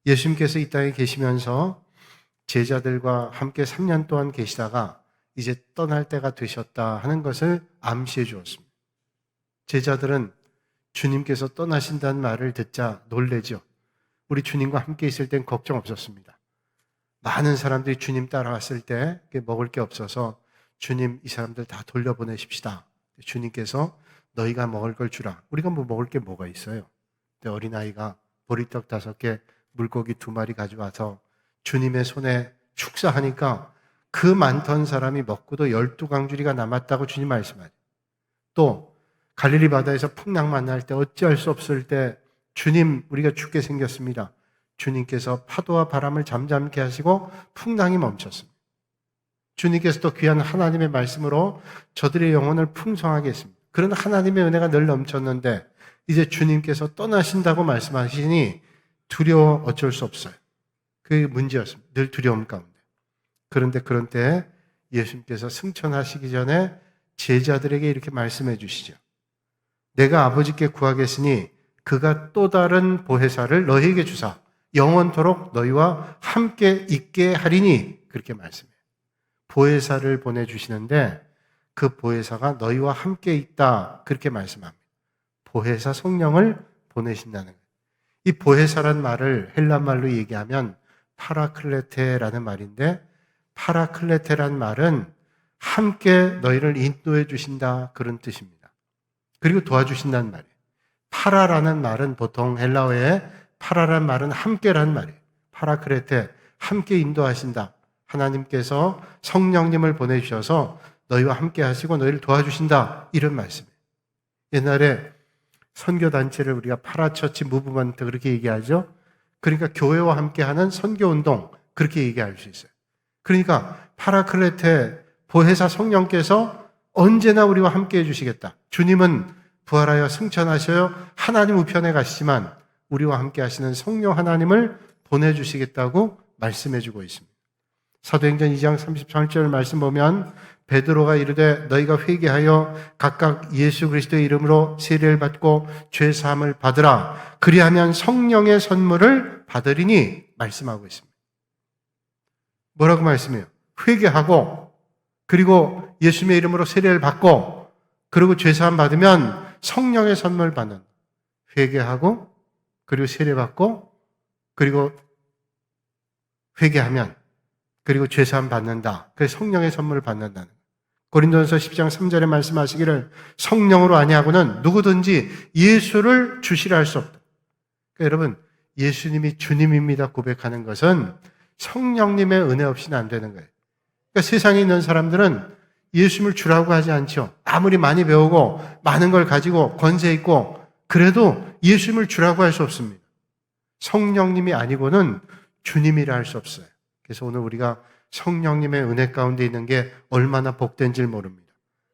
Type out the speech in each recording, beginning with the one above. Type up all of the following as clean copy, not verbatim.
예수님께서 이 땅에 계시면서 제자들과 함께 3년 동안 계시다가 이제 떠날 때가 되셨다 하는 것을 암시해 주었습니다. 제자들은 주님께서 떠나신다는 말을 듣자 놀래죠. 우리 주님과 함께 있을 땐 걱정 없었습니다. 많은 사람들이 주님 따라왔을 때 먹을 게 없어서 주님 이 사람들 다 돌려보내십시다. 주님께서 너희가 먹을 걸 주라. 우리가 먹을 게 뭐가 있어요? 근데 어린아이가 보리떡 5개, 물고기 2마리 가져와서 주님의 손에 축사하니까 그 많던 사람이 먹고도 12강줄이가 남았다고 주님 말씀하죠. 또 갈릴리 바다에서 풍랑 만날 때 어찌할 수 없을 때 주님 우리가 죽게 생겼습니다. 주님께서 파도와 바람을 잠잠케 하시고 풍랑이 멈췄습니다. 주님께서 또 귀한 하나님의 말씀으로 저들의 영혼을 풍성하게 했습니다. 그런 하나님의 은혜가 늘 넘쳤는데 이제 주님께서 떠나신다고 말씀하시니 두려워 어쩔 수 없어요. 그게 문제였습니다. 늘 두려움 가운데. 그런데 그런 때 예수님께서 승천하시기 전에 제자들에게 이렇게 말씀해 주시죠. 내가 아버지께 구하겠으니 그가 또 다른 보혜사를 너희에게 주사 영원토록 너희와 함께 있게 하리니 그렇게 말씀해요. 보혜사를 보내주시는데 그 보혜사가 너희와 함께 있다 그렇게 말씀합니다. 보혜사 성령을 보내신다는 거예요. 이 보혜사란 말을 헬라말로 얘기하면 파라클레테라는 말인데 파라클레테란 말은 함께 너희를 인도해 주신다 그런 뜻입니다. 그리고 도와주신다는 말이에요. 파라라는 말은 보통 헬라어에 파라란 말은 함께라는 말이에요. 파라클레테, 함께 인도하신다. 하나님께서 성령님을 보내주셔서 너희와 함께 하시고 너희를 도와주신다. 이런 말씀이에요. 옛날에 선교단체를 우리가 파라처치 무브먼트 그렇게 얘기하죠. 그러니까 교회와 함께하는 선교운동 그렇게 얘기할 수 있어요. 그러니까 파라클레테 보혜사 성령께서 언제나 우리와 함께 해주시겠다. 주님은 부활하여 승천하셔요. 하나님 우편에 가시지만 우리와 함께 하시는 성령 하나님을 보내주시겠다고 말씀해주고 있습니다. 사도행전 2장 33절 말씀 보면 베드로가 이르되 너희가 회개하여 각각 예수 그리스도의 이름으로 세례를 받고 죄 사함을 받으라. 그리하면 성령의 선물을 받으리니 말씀하고 있습니다. 뭐라고 말씀해요? 회개하고 그리고 예수님의 이름으로 세례를 받고 그리고 죄 사함 받으면 성령의 선물 받는. 회개하고 그리고 세례 받고 그리고 회개하면 그리고 죄 사함 받는다. 그래서 성령의 선물을 받는다는. 고린도전서 10장 3절에 말씀하시기를 성령으로 아니하고는 누구든지 예수를 주시라 할 수 없다. 그러니까 여러분 예수님이 주님입니다 고백하는 것은 성령님의 은혜 없이는 안 되는 거예요. 그러니까 세상에 있는 사람들은 예수님을 주라고 하지 않죠. 아무리 많이 배우고 많은 걸 가지고 권세 있고 그래도 예수님을 주라고 할 수 없습니다. 성령님이 아니고는 주님이라 할 수 없어요. 그래서 오늘 우리가 성령님의 은혜 가운데 있는 게 얼마나 복된지 모릅니다.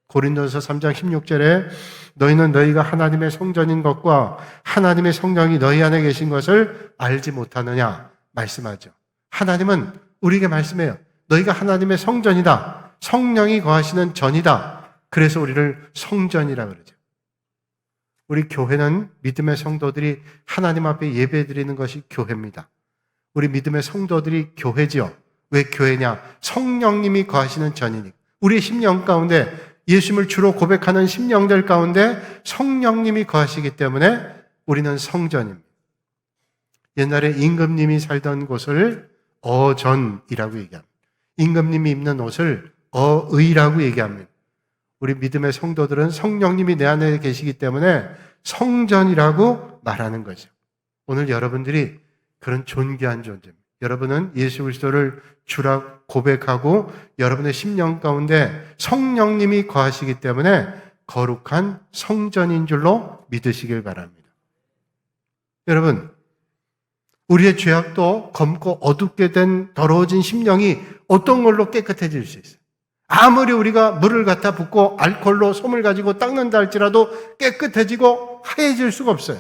고린도서 3장 16절에 너희는 너희가 하나님의 성전인 것과 하나님의 성령이 너희 안에 계신 것을 알지 못하느냐 말씀하죠. 하나님은 우리에게 말씀해요. 너희가 하나님의 성전이다. 성령이 거하시는 전이다. 그래서 우리를 성전이라 그러죠. 우리 교회는 믿음의 성도들이 하나님 앞에 예배드리는 것이 교회입니다. 우리 믿음의 성도들이 교회지요. 왜 교회냐? 성령님이 거하시는 전이니까. 우리의 심령 가운데 예수님을 주로 고백하는 심령들 가운데 성령님이 거하시기 때문에 우리는 성전입니다. 옛날에 임금님이 살던 곳을 어전이라고 얘기합니다. 임금님이 입는 옷을 어의라고 얘기합니다. 우리 믿음의 성도들은 성령님이 내 안에 계시기 때문에 성전이라고 말하는 거죠. 오늘 여러분들이 그런 존귀한 존재입니다. 여러분은 예수 그리스도를 주라 고백하고 여러분의 심령 가운데 성령님이 거하시기 때문에 거룩한 성전인 줄로 믿으시길 바랍니다. 여러분, 우리의 죄악도 검고 어둡게 된 더러워진 심령이 어떤 걸로 깨끗해질 수 있어요? 아무리 우리가 물을 갖다 붓고 알코올로 솜을 가지고 닦는다 할지라도 깨끗해지고 하얘질 수가 없어요.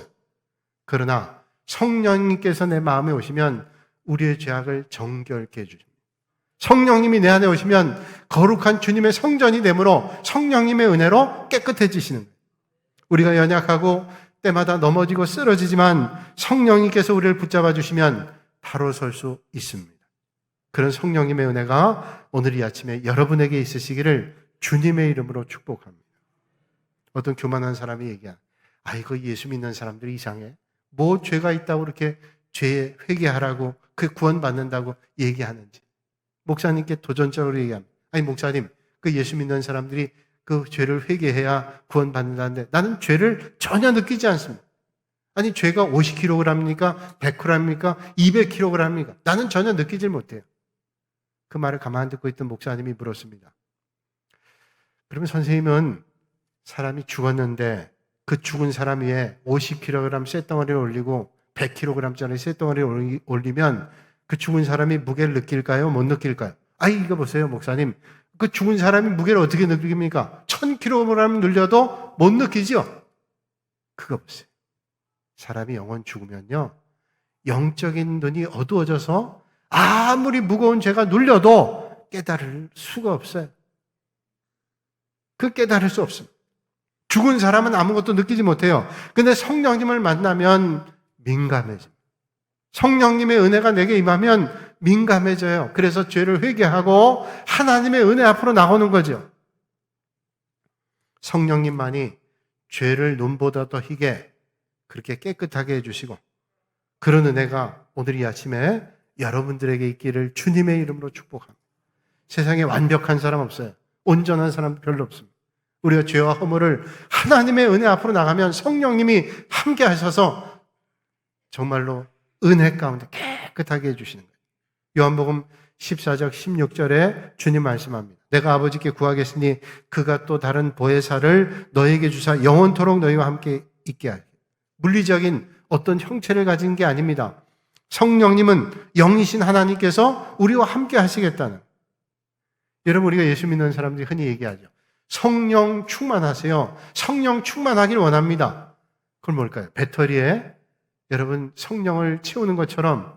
그러나 성령님께서 내 마음에 오시면 우리의 죄악을 정결케 해주십니다. 성령님이 내 안에 오시면 거룩한 주님의 성전이 되므로 성령님의 은혜로 깨끗해지시는 거예요. 우리가 연약하고 때마다 넘어지고 쓰러지지만 성령님께서 우리를 붙잡아 주시면 바로 설 수 있습니다. 그런 성령님의 은혜가 오늘 이 아침에 여러분에게 있으시기를 주님의 이름으로 축복합니다. 어떤 교만한 사람이 얘기한, 이거 예수 믿는 사람들이 이상해. 뭐 죄가 있다고 그렇게 죄에 회개하라고 그 구원받는다고 얘기하는지. 목사님께 도전적으로 얘기합니다. 목사님, 그 예수 믿는 사람들이 그 죄를 회개해야 구원받는다는데 나는 죄를 전혀 느끼지 않습니다. 죄가 50kg입니까? 100g입니까? 200kg입니까? 나는 전혀 느끼질 못해요. 그 말을 가만히 듣고 있던 목사님이 물었습니다. 그러면 선생님은 사람이 죽었는데 그 죽은 사람 위에 50kg 쇳덩어리를 올리고 100kg짜리 쇳덩어리를 올리면 그 죽은 사람이 무게를 느낄까요? 못 느낄까요? 이거 보세요, 목사님. 그 죽은 사람이 무게를 어떻게 느낍니까? 1000kg 늘려도 못 느끼죠? 그거 보세요. 사람이 영원 죽으면요, 영적인 눈이 어두워져서 아무리 무거운 죄가 눌려도 깨달을 수가 없어요. 깨달을 수 없습니다. 죽은 사람은 아무것도 느끼지 못해요. 근데 성령님을 만나면 민감해집니다. 성령님의 은혜가 내게 임하면 민감해져요. 그래서 죄를 회개하고 하나님의 은혜 앞으로 나오는 거죠. 성령님만이 죄를 눈보다 더 희게 그렇게 깨끗하게 해주시고, 그런 은혜가 오늘 이 아침에 여러분들에게 있기를 주님의 이름으로 축복합니다. 세상에 완벽한 사람 없어요. 온전한 사람 별로 없습니다. 우리가 죄와 허물을 하나님의 은혜 앞으로 나가면 성령님이 함께 하셔서 정말로 은혜 가운데 깨끗하게 해주시는 거예요. 요한복음 14장 16절에 주님 말씀합니다. 내가 아버지께 구하겠으니 그가 또 다른 보혜사를 너에게 주사 영원토록 너희와 함께 있게 하리. 물리적인 어떤 형체를 가진 게 아닙니다. 성령님은 영이신 하나님께서 우리와 함께 하시겠다는. 여러분, 우리가 예수 믿는 사람들이 흔히 얘기하죠. 성령 충만하세요. 성령 충만하길 원합니다. 그건 뭘까요? 배터리에 여러분 성령을 채우는 것처럼,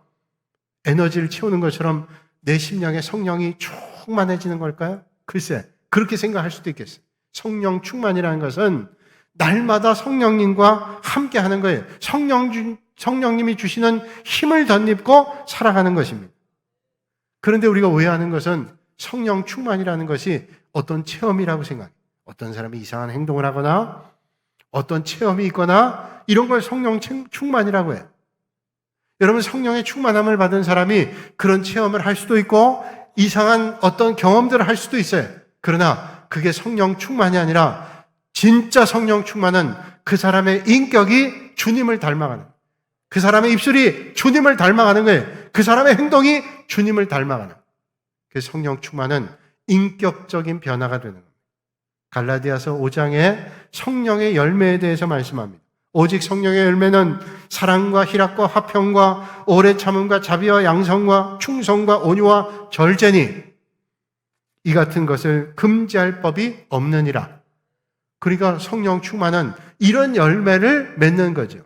에너지를 채우는 것처럼 내 심령에 성령이 충만해지는 걸까요? 글쎄, 그렇게 생각할 수도 있겠어요. 성령 충만이라는 것은 날마다 성령님과 함께 하는 거예요. 성령님이 주시는 힘을 덧입고 살아가는 것입니다. 그런데 우리가 오해하는 것은 성령 충만이라는 것이 어떤 체험이라고 생각해요. 어떤 사람이 이상한 행동을 하거나 어떤 체험이 있거나 이런 걸 성령 충만이라고 해요. 여러분, 성령의 충만함을 받은 사람이 그런 체험을 할 수도 있고 이상한 어떤 경험들을 할 수도 있어요. 그러나 그게 성령 충만이 아니라 진짜 성령 충만은 그 사람의 인격이 주님을 닮아가는, 그 사람의 입술이 주님을 닮아가는 거예요. 그 사람의 행동이 주님을 닮아가는. 그 성령 충만은 인격적인 변화가 되는 겁니다. 갈라디아서 5장에 성령의 열매에 대해서 말씀합니다. 오직 성령의 열매는 사랑과 희락과 화평과 오래 참음과 자비와 양성과 충성과 온유와 절제니 이 같은 것을 금지할 법이 없느니라. 그러니까 성령 충만은 이런 열매를 맺는 거죠.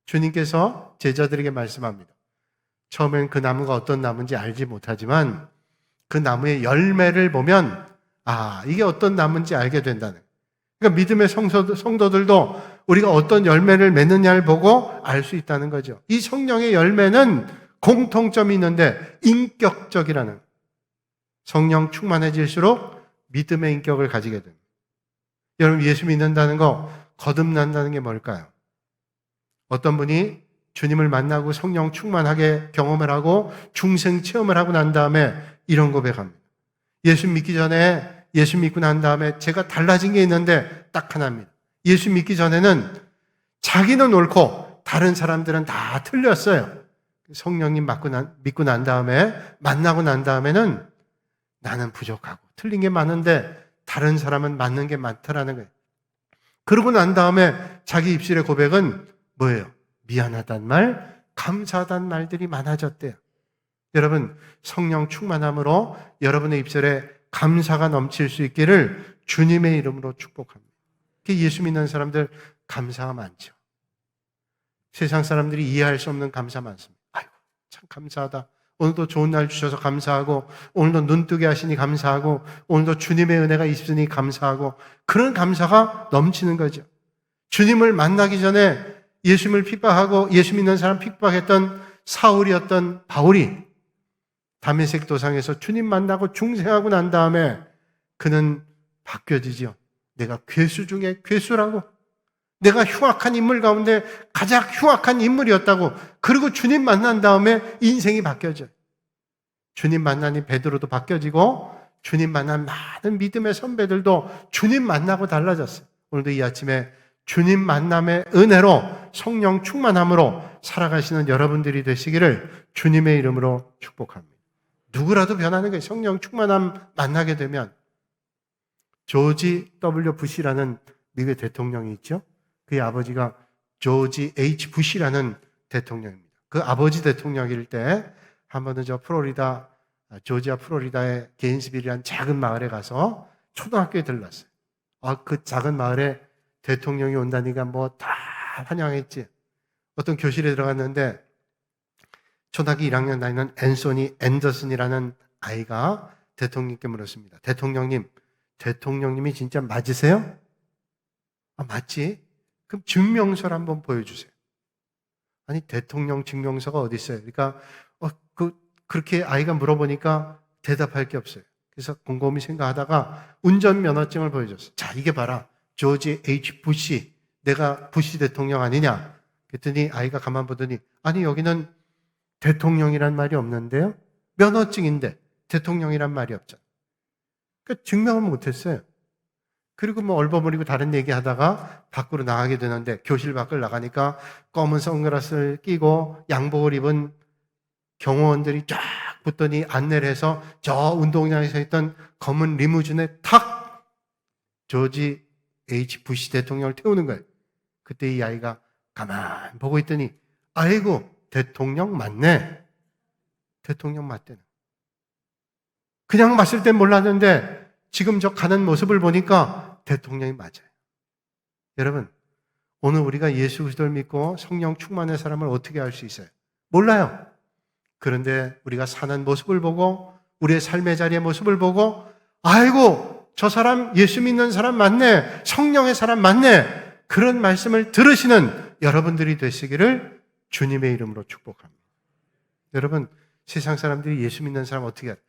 주님께서 제자들에게 말씀합니다. 처음엔 그 나무가 어떤 나무인지 알지 못하지만 그 나무의 열매를 보면 이게 어떤 나무인지 알게 된다는. 그러니까 믿음의 성도들도 우리가 어떤 열매를 맺느냐를 보고 알 수 있다는 거죠. 이 성령의 열매는 공통점이 있는데 인격적이라는. 성령 충만해질수록 믿음의 인격을 가지게 됩니다. 여러분, 예수 믿는다는 거 거듭난다는 게 뭘까요? 어떤 분이 주님을 만나고 성령 충만하게 경험을 하고 중생 체험을 하고 난 다음에 이런 고백합니다. 예수 믿기 전에, 예수 믿고 난 다음에 제가 달라진 게 있는데 딱 하나입니다. 예수 믿기 전에는 자기는 옳고 다른 사람들은 다 틀렸어요. 성령님 믿고 난 다음에, 만나고 난 다음에는 나는 부족하고 틀린 게 많은데 다른 사람은 맞는 게 많다라는 거예요. 그러고 난 다음에 자기 입술의 고백은 뭐예요? 미안하단 말, 감사하단 말들이 많아졌대요. 여러분, 성령 충만함으로 여러분의 입술에 감사가 넘칠 수 있기를 주님의 이름으로 축복합니다. 예수 믿는 사람들 감사가 많죠. 세상 사람들이 이해할 수 없는 감사 많습니다. 아이고, 참 감사하다. 오늘도 좋은 날 주셔서 감사하고, 오늘도 눈 뜨게 하시니 감사하고, 오늘도 주님의 은혜가 있으니 감사하고, 그런 감사가 넘치는 거죠. 주님을 만나기 전에 예수님을 핍박하고 예수 믿는 사람 핍박했던 사울이었던 바울이 다메섹 도상에서 주님 만나고 중생하고 난 다음에 그는 바뀌어지죠. 내가 괴수 중에 괴수라고, 내가 흉악한 인물 가운데 가장 흉악한 인물이었다고. 그리고 주님 만난 다음에 인생이 바뀌어져요. 주님 만나니 베드로도 바뀌어지고, 주님 만난 많은 믿음의 선배들도 주님 만나고 달라졌어요. 오늘도 이 아침에 주님 만남의 은혜로 성령 충만함으로 살아가시는 여러분들이 되시기를 주님의 이름으로 축복합니다. 누구라도 변하는 거예요. 성령 충만함 만나게 되면. 조지 W. 부시라는 미국의 대통령이 있죠. 그의 아버지가 조지 H. 부시라는 대통령입니다. 그 아버지 대통령일 때 한 번은 조지아 플로리다의 게인스빌이라는 작은 마을에 가서 초등학교에 들렀어요. 그 작은 마을에 대통령이 온다니까 뭐 다 환영했지. 어떤 교실에 들어갔는데 초등학교 1학년 다니는 앤소니 앤더슨이라는 아이가 대통령께 물었습니다. 대통령님이 진짜 맞으세요? 맞지? 그럼 증명서를 한번 보여주세요. 아니, 대통령 증명서가 어디 있어요? 그러니까 그렇게 아이가 물어보니까 대답할 게 없어요. 그래서 곰곰이 생각하다가 운전면허증을 보여줬어요. 자, 이게 봐라. 조지 H. 부시, 내가 부시 대통령 아니냐? 그랬더니 아이가 가만 보더니, 아니, 여기는 대통령이란 말이 없는데요? 면허증인데 대통령이란 말이 없잖아. 그러니까 증명을 못했어요. 그리고 뭐 얼버무리고 다른 얘기 하다가 밖으로 나가게 되는데, 교실 밖을 나가니까 검은 선글라스를 끼고 양복을 입은 경호원들이 쫙 붙더니 안내를 해서 저 운동장에 서 있던 검은 리무진에 탁 조지 H. 부시 대통령을 태우는 거예요. 그때 이 아이가 가만 보고 있더니, 아이고, 대통령 맞네. 대통령 맞대는. 그냥 봤을 땐 몰랐는데 지금 저 가는 모습을 보니까 대통령이 맞아요. 여러분, 오늘 우리가 예수 그리스도를 믿고 성령 충만의 사람을 어떻게 알 수 있어요? 몰라요. 그런데 우리가 사는 모습을 보고, 우리의 삶의 자리의 모습을 보고, 아이고, 저 사람 예수 믿는 사람 맞네, 성령의 사람 맞네, 그런 말씀을 들으시는 여러분들이 되시기를 주님의 이름으로 축복합니다. 여러분, 세상 사람들이 예수 믿는 사람 어떻게 알아요?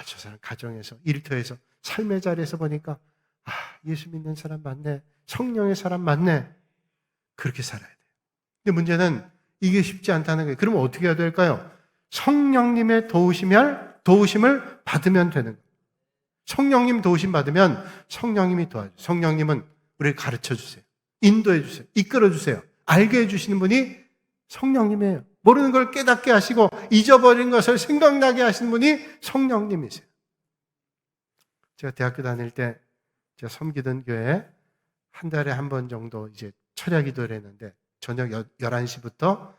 저 사람 가정에서, 일터에서, 삶의 자리에서 보니까 예수 믿는 사람 맞네, 성령의 사람 맞네, 그렇게 살아야 돼요. 근데 문제는 이게 쉽지 않다는 거예요. 그러면 어떻게 해야 될까요? 성령님의 도우심을 받으면 되는 거예요. 성령님 도우심 받으면 성령님이 도와줘요. 성령님은 우리를 가르쳐 주세요. 인도해 주세요. 이끌어 주세요. 알게 해주시는 분이 성령님이에요. 모르는 걸 깨닫게 하시고 잊어버린 것을 생각나게 하시는 분이 성령님이세요. 제가 대학교 다닐 때 제가 섬기던 교회에 한 달에 한 번 정도 이제 철야 기도를 했는데, 저녁 11시부터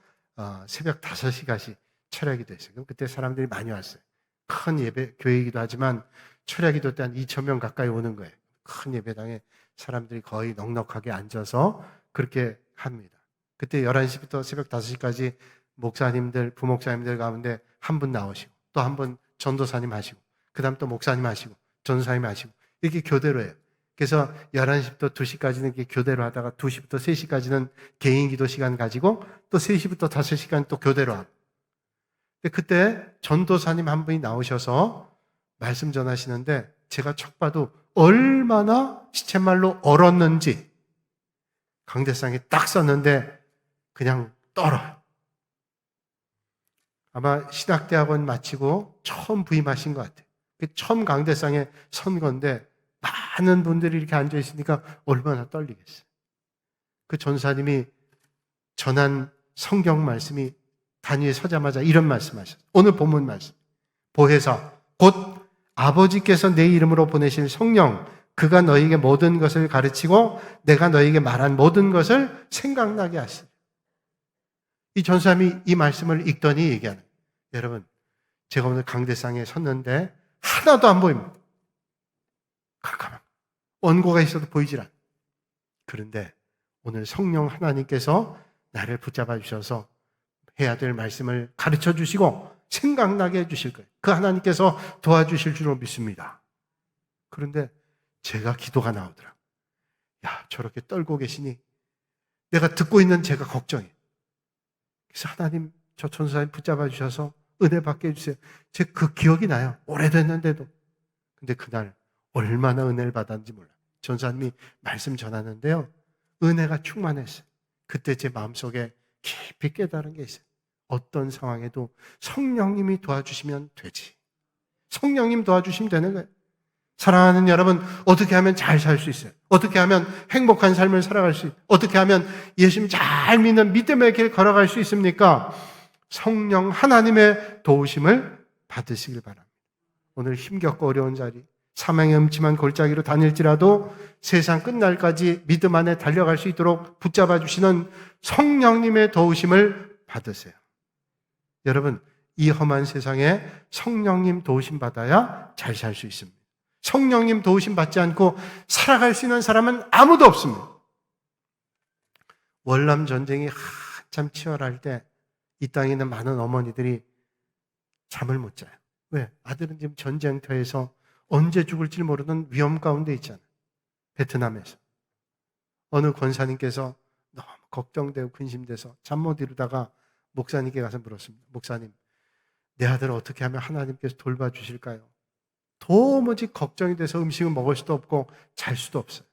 새벽 5시까지 철야 기도 했어요. 그럼 그때 사람들이 많이 왔어요. 큰 예배, 교회이기도 하지만 철야 기도 때 한 2,000명 가까이 오는 거예요. 큰 예배당에 사람들이 거의 넉넉하게 앉아서 그렇게 합니다. 그때 11시부터 새벽 5시까지 목사님들, 부목사님들 가운데 한 분 나오시고, 또 한 분 전도사님 하시고, 그 다음 또 목사님 하시고, 전사님 하시고, 이렇게 교대로 해요. 그래서 11시부터 2시까지는 이렇게 교대로 하다가 2시부터 3시까지는 개인 기도 시간 가지고, 또 3시부터 5시간 또 교대로 하고. 근데 그때 전도사님 한 분이 나오셔서 말씀 전하시는데, 제가 척 봐도 얼마나 시쳇말로 얼었는지, 강대상에 딱 썼는데 그냥 떨어요. 아마 신학대학원 마치고 처음 부임하신 것 같아요. 처음 강대상에 선 건데 많은 분들이 이렇게 앉아 있으니까 얼마나 떨리겠어요. 그 전사님이 전한 성경 말씀이 단위에 서자마자 이런 말씀하셨어요. 오늘 본문 말씀. 보혜사 곧 아버지께서 내 이름으로 보내신 성령, 그가 너희에게 모든 것을 가르치고 내가 너희에게 말한 모든 것을 생각나게 하시리. 이 전사님이 이 말씀을 읽더니 얘기하는, 여러분, 제가 오늘 강대상에 섰는데 하나도 안 보입니다. 캄캄한 원고가 있어도 보이질 않아요. 그런데 오늘 성령 하나님께서 나를 붙잡아 주셔서 해야 될 말씀을 가르쳐 주시고 생각나게 해 주실 거예요. 그 하나님께서 도와주실 줄로 믿습니다. 그런데 제가 기도가 나오더라. 야, 저렇게 떨고 계시니 내가 듣고 있는 제가 걱정해. 그래서 하나님, 저 전사님 붙잡아 주셔서 은혜 받게 해주세요. 제 그 기억이 나요. 오래됐는데도. 근데 그날 얼마나 은혜를 받았는지 몰라요. 전사님이 말씀 전하는데요, 은혜가 충만했어요. 그때 제 마음속에 깊이 깨달은 게 있어요. 어떤 상황에도 성령님이 도와주시면 되지. 성령님 도와주시면 되는 거예요. 사랑하는 여러분, 어떻게 하면 잘 살 수 있어요? 어떻게 하면 행복한 삶을 살아갈 수 있어요? 어떻게 하면 예수님 잘 믿는 믿음의 길 걸어갈 수 있습니까? 성령 하나님의 도우심을 받으시길 바랍니다. 오늘 힘겹고 어려운 자리, 사망의 음침한 골짜기로 다닐지라도 세상 끝날까지 믿음 안에 달려갈 수 있도록 붙잡아 주시는 성령님의 도우심을 받으세요. 여러분, 이 험한 세상에 성령님 도우심 받아야 잘 살 수 있습니다. 성령님 도우심 받지 않고 살아갈 수 있는 사람은 아무도 없습니다. 월남 전쟁이 한참 치열할 때 이 땅에 있는 많은 어머니들이 잠을 못 자요. 왜? 아들은 지금 전쟁터에서 언제 죽을지 모르는 위험 가운데 있잖아요. 베트남에서. 어느 권사님께서 너무 걱정되고 근심돼서 잠 못 이루다가 목사님께 가서 물었습니다. 목사님, 내 아들을 어떻게 하면 하나님께서 돌봐주실까요? 도무지 걱정이 돼서 음식을 먹을 수도 없고 잘 수도 없어요.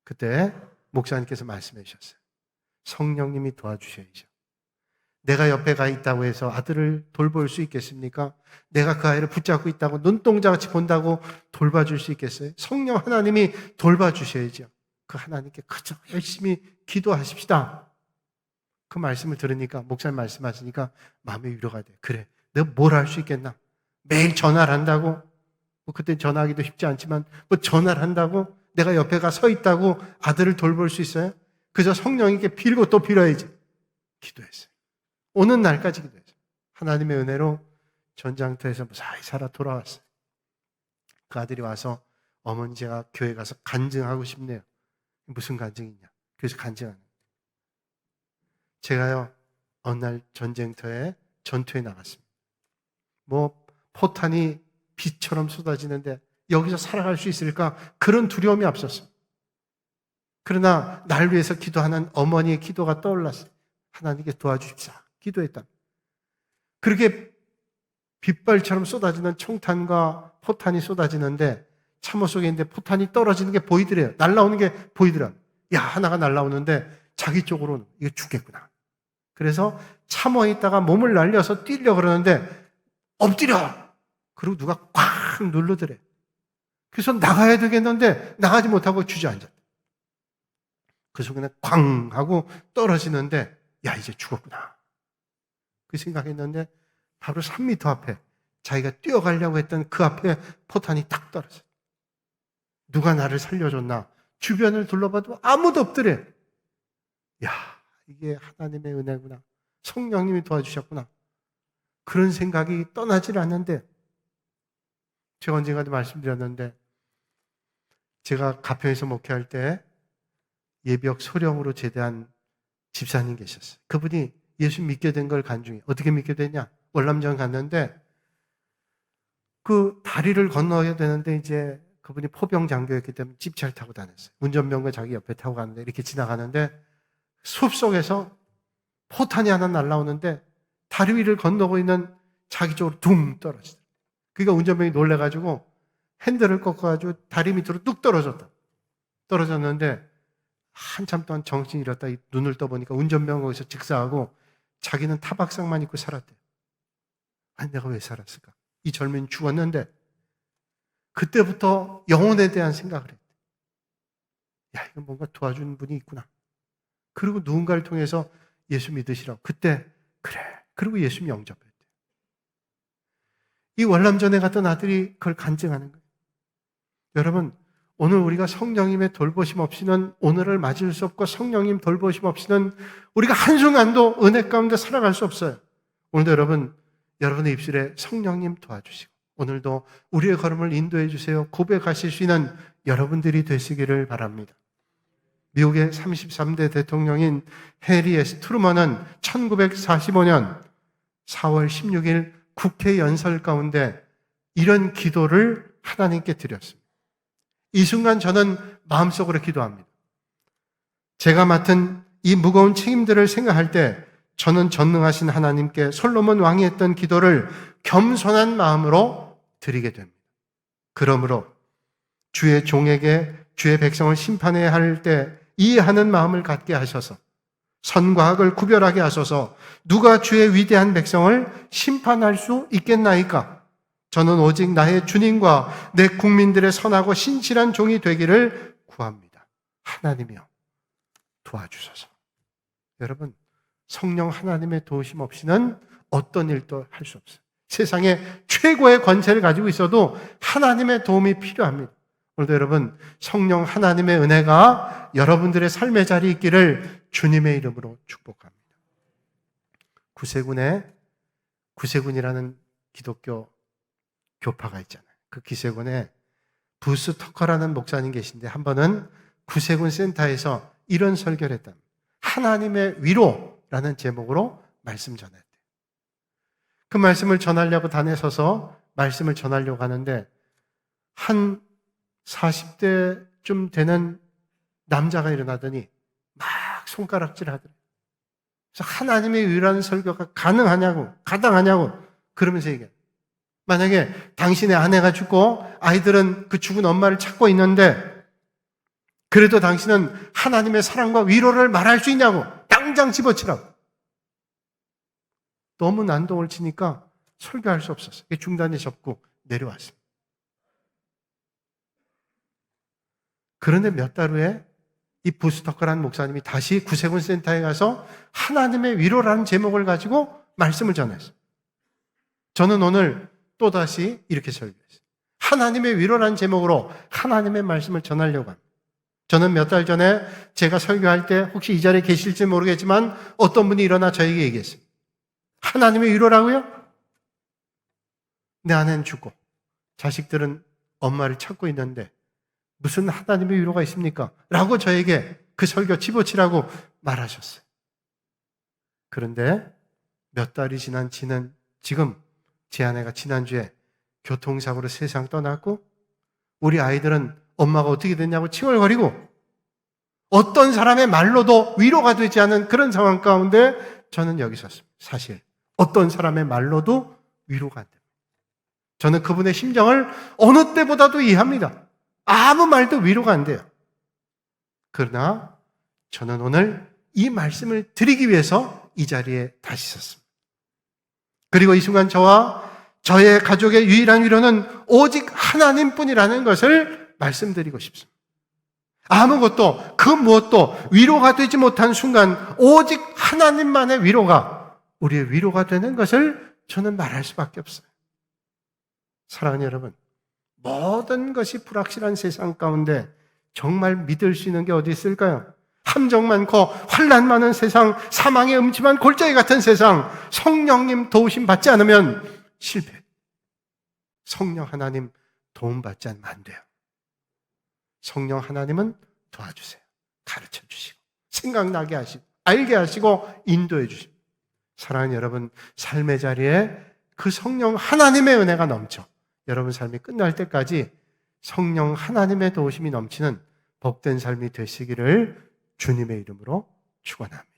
그때 목사님께서 말씀해 주셨어요. 성령님이 도와주셔야죠. 내가 옆에 가 있다고 해서 아들을 돌볼 수 있겠습니까? 내가 그 아이를 붙잡고 있다고 눈동자같이 본다고 돌봐줄 수 있겠어요? 성령 하나님이 돌봐주셔야죠. 그 하나님께 그저 열심히 기도하십시다. 그 말씀을 들으니까, 목사님 말씀하시니까 마음의 위로가 돼요. 그래, 내가 뭘 할 수 있겠나? 매일 전화를 한다고? 뭐 그때 전화하기도 쉽지 않지만 뭐 전화를 한다고? 내가 옆에 가 서 있다고 아들을 돌볼 수 있어요? 그저 성령님께 빌고 또 빌어야지. 기도했어요. 오는 날까지 기도했어요. 하나님의 은혜로 전장터에서 무사히 살아 돌아왔어요. 그 아들이 와서, 어머니 제가 교회 가서 간증하고 싶네요. 무슨 간증이냐? 그래서 간증하는 거예요. 제가요, 어느 날 전쟁터에 전투에 나갔습니다. 뭐 포탄이 비처럼 쏟아지는데 여기서 살아갈 수 있을까? 그런 두려움이 앞섰어요. 그러나 날 위해서 기도하는 어머니의 기도가 떠올랐어요. 하나님께 도와주십사. 기도했다. 그렇게 빗발처럼 쏟아지는 총탄과 포탄이 쏟아지는데 참호 속에 있는데 포탄이 떨어지는 게 보이더래요. 날아오는 게 보이더라. 야, 하나가 날아오는데 자기 쪽으로는 이거 죽겠구나. 그래서 참호에 있다가 몸을 날려서 뛰려고 그러는데 엎드려! 그리고 누가 꽉 누르더래. 그래서 나가야 되겠는데 나가지 못하고 주저앉았다. 그 순간에 쾅 하고 떨어지는데, 야, 이제 죽었구나. 그 생각했는데 바로 3m 앞에 자기가 뛰어가려고 했던 그 앞에 포탄이 딱 떨어졌어요. 누가 나를 살려줬나? 주변을 둘러봐도 아무도 없더래. 야, 이게 하나님의 은혜구나. 성령님이 도와주셨구나. 그런 생각이 떠나질 않는데, 제가 언젠가도 말씀드렸는데, 제가 가평에서 목회할 때 예비역 소령으로 제대한 집사님 계셨어요. 그분이 예수 믿게 된 걸 간증해요. 어떻게 믿게 되냐? 월남전 갔는데 그 다리를 건너야 되는데 이제 그분이 포병 장교였기 때문에 집차를 타고 다녔어요. 운전병과 자기 옆에 타고 가는데 이렇게 지나가는데 숲속에서 포탄이 하나 날라오는데 다리 위를 건너고 있는 자기 쪽으로 둥 떨어지더라고요. 그러니까 운전병이 놀래가지고 핸들을 꺾어가지고 다리 밑으로 뚝 떨어졌다. 떨어졌는데 한참 동안 정신이 잃었다 눈을 떠보니까 운전병은 거기서 직사하고 자기는 타박상만 입고 살았대요. 아니, 내가 왜 살았을까? 이 젊은이 죽었는데 그때부터 영혼에 대한 생각을 했대. 야, 이거 뭔가 도와주는 분이 있구나. 그리고 누군가를 통해서 예수 믿으시라고. 그때 그래. 그리고 예수 영접했대. 이 월남전에 갔던 아들이 그걸 간증하는 거예요. 여러분, 오늘 우리가 성령님의 돌보심 없이는 오늘을 맞을 수 없고 성령님 돌보심 없이는 우리가 한순간도 은혜 가운데 살아갈 수 없어요. 오늘도 여러분의 입술에 성령님 도와주시고 오늘도 우리의 걸음을 인도해 주세요. 고백하실 수 있는 여러분들이 되시기를 바랍니다. 미국의 33대 대통령인 해리 S. 트루먼은 1945년 4월 16일 국회 연설 가운데 이런 기도를 하나님께 드렸습니다. 이 순간 저는 마음속으로 기도합니다. 제가 맡은 이 무거운 책임들을 생각할 때 저는 전능하신 하나님께 솔로몬 왕이 했던 기도를 겸손한 마음으로 드리게 됩니다. 그러므로 주의 종에게 주의 백성을 심판해야 할 때 이해하는 마음을 갖게 하셔서 선과 악을 구별하게 하소서. 누가 주의 위대한 백성을 심판할 수 있겠나이까? 저는 오직 나의 주님과 내 국민들의 선하고 신실한 종이 되기를 구합니다. 하나님이여 도와주소서. 여러분, 성령 하나님의 도우심 없이는 어떤 일도 할 수 없어요. 세상에 최고의 권세를 가지고 있어도 하나님의 도움이 필요합니다. 오늘도 여러분, 성령 하나님의 은혜가 여러분들의 삶의 자리에 있기를 주님의 이름으로 축복합니다. 구세군이라는 기독교 교파가 있잖아요. 그 기세군에 부스 터커라는 목사님 계신데 한 번은 구세군 센터에서 이런 설교를 했답니다. 하나님의 위로라는 제목으로 말씀 전했대요. 그 말씀을 전하려고 단에 서서 말씀을 전하려고 하는데 한 40대쯤 되는 남자가 일어나더니 막 손가락질 하더래요. 그래서 하나님의 위로라는 설교가 가당하냐고 그러면서 얘기해요. 만약에 당신의 아내가 죽고 아이들은 그 죽은 엄마를 찾고 있는데 그래도 당신은 하나님의 사랑과 위로를 말할 수 있냐고 당장 집어치라고. 너무 난동을 치니까 설교할 수 없었어요. 중단에 접고 내려왔습니다. 그런데 몇 달 후에 이 부스터커라는 목사님이 다시 구세군 센터에 가서 하나님의 위로라는 제목을 가지고 말씀을 전했어요. 저는 오늘 또다시 이렇게 설교했어요. 하나님의 위로라는 제목으로 하나님의 말씀을 전하려고 합니다. 저는 몇 달 전에 제가 설교할 때 혹시 이 자리에 계실지 모르겠지만 어떤 분이 일어나 저에게 얘기했어요. 하나님의 위로라고요? 내 아내는 죽고 자식들은 엄마를 찾고 있는데 무슨 하나님의 위로가 있습니까? 라고 저에게 그 설교 집어치라고 말하셨어요. 그런데 몇 달이 지난 지금 제 아내가 지난주에 교통사고로 세상 떠났고 우리 아이들은 엄마가 어떻게 됐냐고 칭얼거리고 어떤 사람의 말로도 위로가 되지 않은 그런 상황 가운데 저는 여기 섰습니다. 사실 어떤 사람의 말로도 위로가 안 됩니다. 저는 그분의 심정을 어느 때보다도 이해합니다. 아무 말도 위로가 안 돼요. 그러나 저는 오늘 이 말씀을 드리기 위해서 이 자리에 다시 섰습니다. 그리고 이 순간 저와 저의 가족의 유일한 위로는 오직 하나님뿐이라는 것을 말씀드리고 싶습니다. 아무것도 그 무엇도 위로가 되지 못한 순간 오직 하나님만의 위로가 우리의 위로가 되는 것을 저는 말할 수밖에 없어요. 사랑하는 여러분, 모든 것이 불확실한 세상 가운데 정말 믿을 수 있는 게 어디 있을까요? 함정 많고 환난 많은 세상, 사망의 음침한 골짜기 같은 세상, 성령님 도우심 받지 않으면 실패. 성령 하나님 도움 받지 않으면 안 돼요. 성령 하나님은 도와주세요. 가르쳐 주시고 생각나게 하시고 알게 하시고 인도해 주시고. 사랑하는 여러분, 삶의 자리에 그 성령 하나님의 은혜가 넘쳐 여러분 삶이 끝날 때까지 성령 하나님의 도우심이 넘치는 복된 삶이 되시기를 주님의 이름으로 축원합니다.